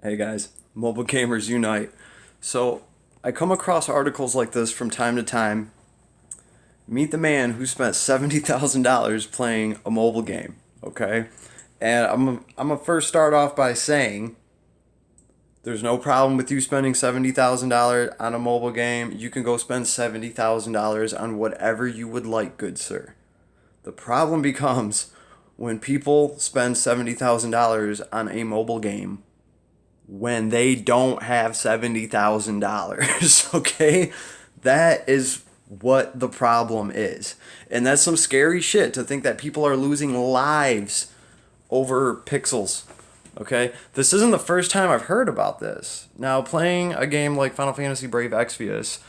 Hey guys, mobile gamers unite. So, I come across articles like this from time to time. Meet the man who spent $70,000 playing a mobile game, okay? And I'm gonna first start off by saying there's no problem with you spending $70,000 on a mobile game. You can go spend $70,000 on whatever you would like, good sir. The problem becomes when people spend $70,000 on a mobile game when they don't have $70,000. Okay? That is what the problem is. And that's some scary shit to think that people are losing lives over pixels. Okay? This isn't the first time I've heard about this. Now, playing a game like Final Fantasy Brave Exvius,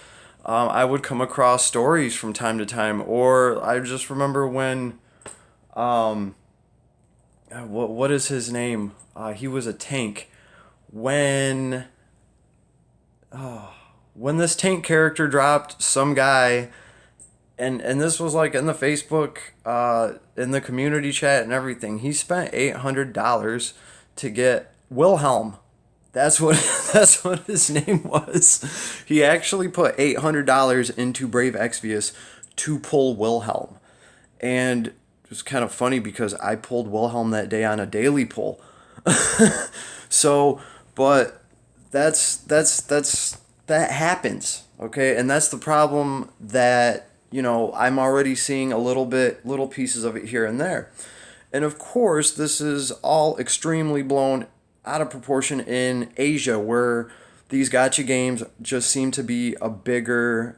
I would come across stories from time to time, or I just remember when, what is his name? He was a tank when when this tank character dropped, some guy, and this was like in the Facebook, in the community chat and everything. He spent $800 to get Wilhelm. That's what that's what his name was. He actually put $800 into Brave Exvius to pull Wilhelm, and it was kind of funny because I pulled Wilhelm that day on a daily pull. So, but that happens, okay? And that's the problem that, I'm already seeing little pieces of it here and there. And of course, this is all extremely blown out of proportion in Asia, where these gotcha games just seem to be a bigger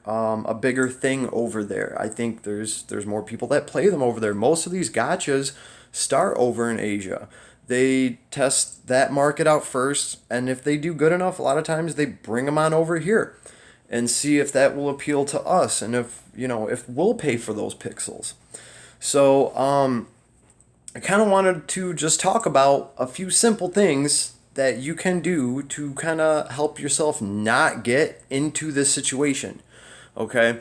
thing over there. I think there's more people that play them over there. Most of these gotchas start over in Asia. They test that market out first, and if they do good enough, a lot of times they bring them on over here and see if that will appeal to us, and if we'll pay for those pixels. So, I kind of wanted to just talk about a few simple things that you can do to kind of help yourself not get into this situation. Okay?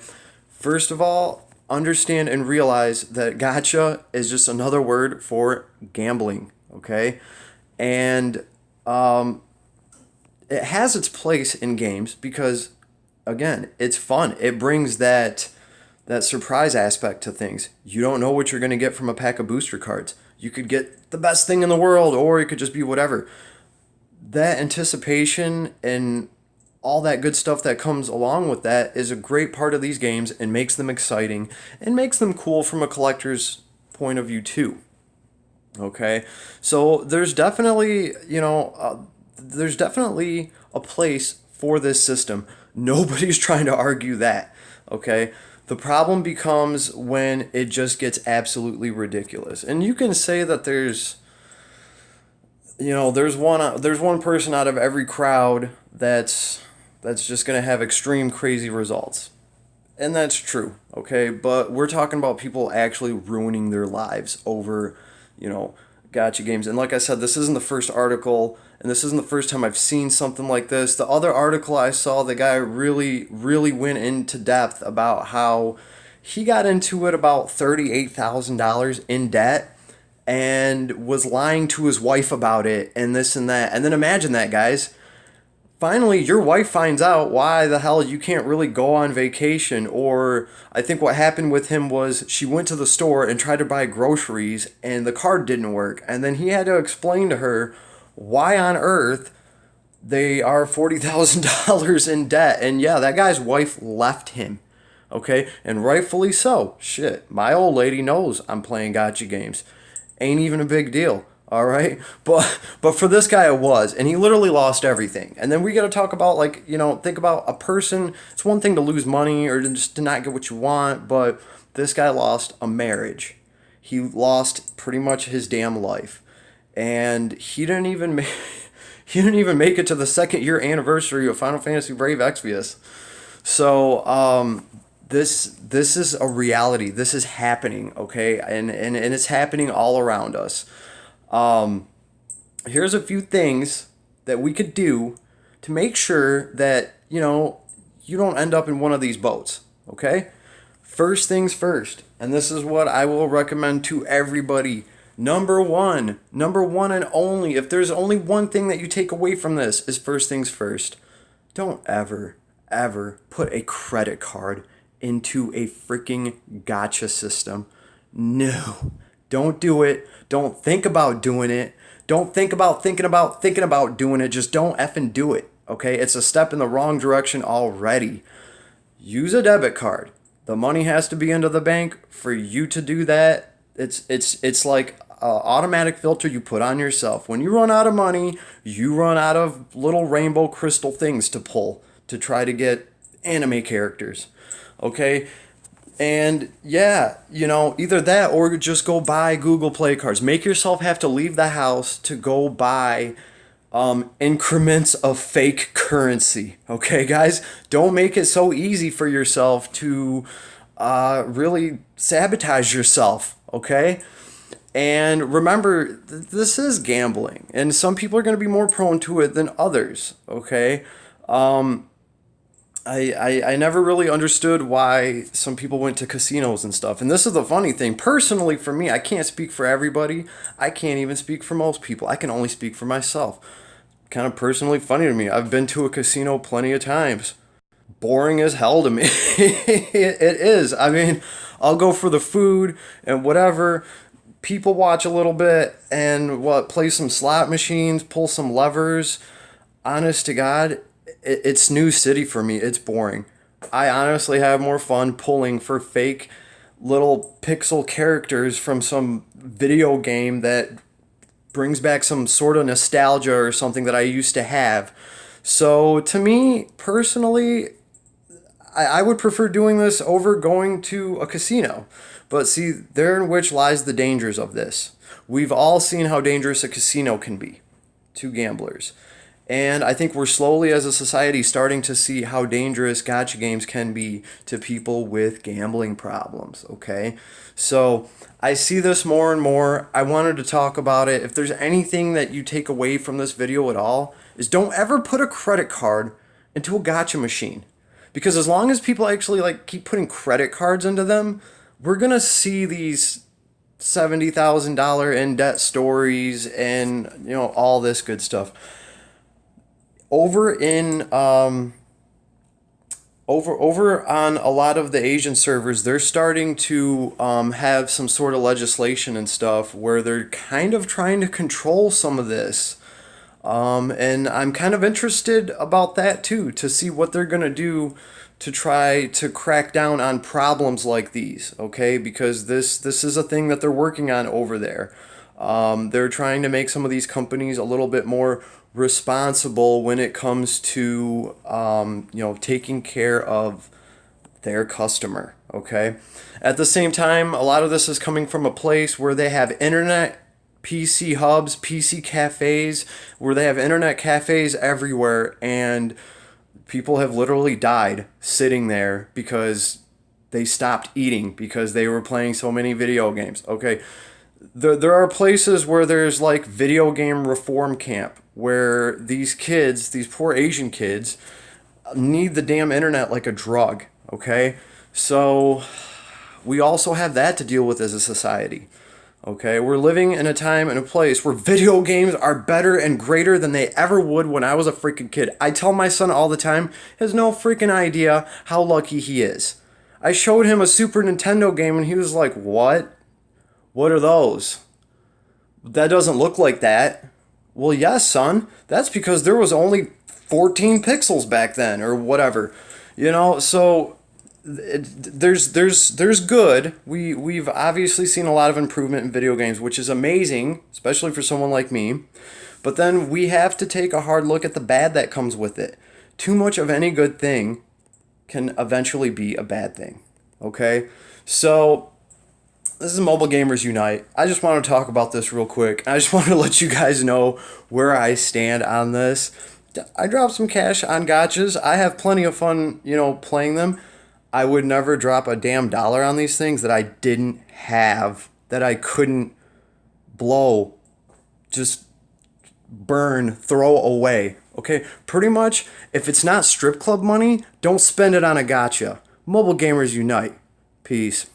First of all, understand and realize that gotcha is just another word for gambling. Okay? And it has its place in games because, again, it's fun. It brings that surprise aspect to things. You don't know what you're going to get from a pack of booster cards. You could get the best thing in the world, or it could just be whatever. That anticipation and all that good stuff that comes along with that is a great part of these games and makes them exciting and makes them cool from a collector's point of view, too. Okay? So there's definitely a place for this system. Nobody's trying to argue that. Okay? The problem becomes when it just gets absolutely ridiculous. And you can say that there's one person out of every crowd that's just going to have extreme crazy results. And that's true, okay? But we're talking about people actually ruining their lives over, gotcha games. And like I said, this isn't the first article, and this isn't the first time I've seen something like this. The other article I saw, the guy really, really went into depth about how he got into it about $38,000 in debt and was lying to his wife about it and this and that. And then imagine that, guys. Finally, your wife finds out why the hell you can't really go on vacation. Or I think what happened with him was she went to the store and tried to buy groceries and the card didn't work. And then he had to explain to her why on earth they are $40,000 in debt. And yeah, that guy's wife left him. Okay? And rightfully so. Shit, my old lady knows I'm playing gotcha games. Ain't even a big deal. All right, but for this guy it was, and he literally lost everything. And then we got to talk about, like, think about a person. It's one thing to lose money or just to not get what you want, but this guy lost a marriage. He lost pretty much his damn life, and he didn't even make, he didn't even make it to the second year anniversary of Final Fantasy Brave Exvius. So this is a reality. This is happening, okay, and it's happening all around us. Here's a few things that we could do to make sure that, you don't end up in one of these boats, okay? First things first, and this is what I will recommend to everybody. Number one and only, if there's only one thing that you take away from this, is first things first. Don't ever put a credit card into a freaking gotcha system. No, don't do it. Don't think about doing it. Don't think about thinking about doing it. Just don't effing do it. Okay, it's a step in the wrong direction already. Use a debit card. The money has to be into the bank for you to do that. It's like an automatic filter you put on yourself. When you run out of money, you run out of little rainbow crystal things to pull to try to get anime characters. Okay? And yeah, either that or just go buy Google Play cards. Make yourself have to leave the house to go buy increments of fake currency. Okay, guys? Don't make it so easy for yourself to really sabotage yourself. Okay? And remember, this is gambling. And some people are going to be more prone to it than others. Okay? I never really understood why some people went to casinos and stuff. And this is the funny thing. Personally, for me, I can't speak for everybody. I can't even speak for most people. I can only speak for myself. Kind of personally funny to me. I've been to a casino plenty of times. Boring as hell to me. It is. I mean, I'll go for the food and whatever. People watch a little bit and play some slot machines, pull some levers. Honest to God, it's New City for me. It's boring. I honestly have more fun pulling for fake little pixel characters from some video game that brings back some sort of nostalgia or something that I used to have. So to me, personally, I would prefer doing this over going to a casino. But see, therein which lies the dangers of this. We've all seen how dangerous a casino can be to gamblers. And I think we're slowly as a society starting to see how dangerous gacha games can be to people with gambling problems, okay? So I see this more and more. I wanted to talk about it. If there's anything that you take away from this video at all, is don't ever put a credit card into a gacha machine. Because as long as people actually keep putting credit cards into them, we're going to see these $70,000 in debt stories and all this good stuff. Over on a lot of the Asian servers, they're starting to have some sort of legislation and stuff where they're kind of trying to control some of this. And I'm kind of interested about that too, to see what they're going to do to try to crack down on problems like these, okay? Because this is a thing that they're working on over there. They're trying to make some of these companies a little bit more responsible when it comes to taking care of their customer, okay? At the same time, a lot of this is coming from a place where they have internet PC hubs, PC cafes, where they have internet cafes everywhere, and people have literally died sitting there because they stopped eating because they were playing so many video games, okay? There are places where there's video game reform camp where these kids, these poor Asian kids, need the damn internet like a drug, okay? So we also have that to deal with as a society, okay? We're living in a time and a place where video games are better and greater than they ever would when I was a freaking kid. I tell my son all the time, he has no freaking idea how lucky he is. I showed him a Super Nintendo game and he was like, what? What are those? That doesn't look like that. Well, yes, son. That's because there was only 14 pixels back then, or whatever. So there's good. We've obviously seen a lot of improvement in video games, which is amazing, especially for someone like me. But then we have to take a hard look at the bad that comes with it. Too much of any good thing can eventually be a bad thing. Okay? So this is Mobile Gamers Unite. I just want to talk about this real quick. I just want to let you guys know where I stand on this. I dropped some cash on gachas. I have plenty of fun, playing them. I would never drop a damn dollar on these things that I didn't have, that I couldn't blow, just burn, throw away. Okay? Pretty much, if it's not strip club money, don't spend it on a gacha. Mobile Gamers Unite. Peace.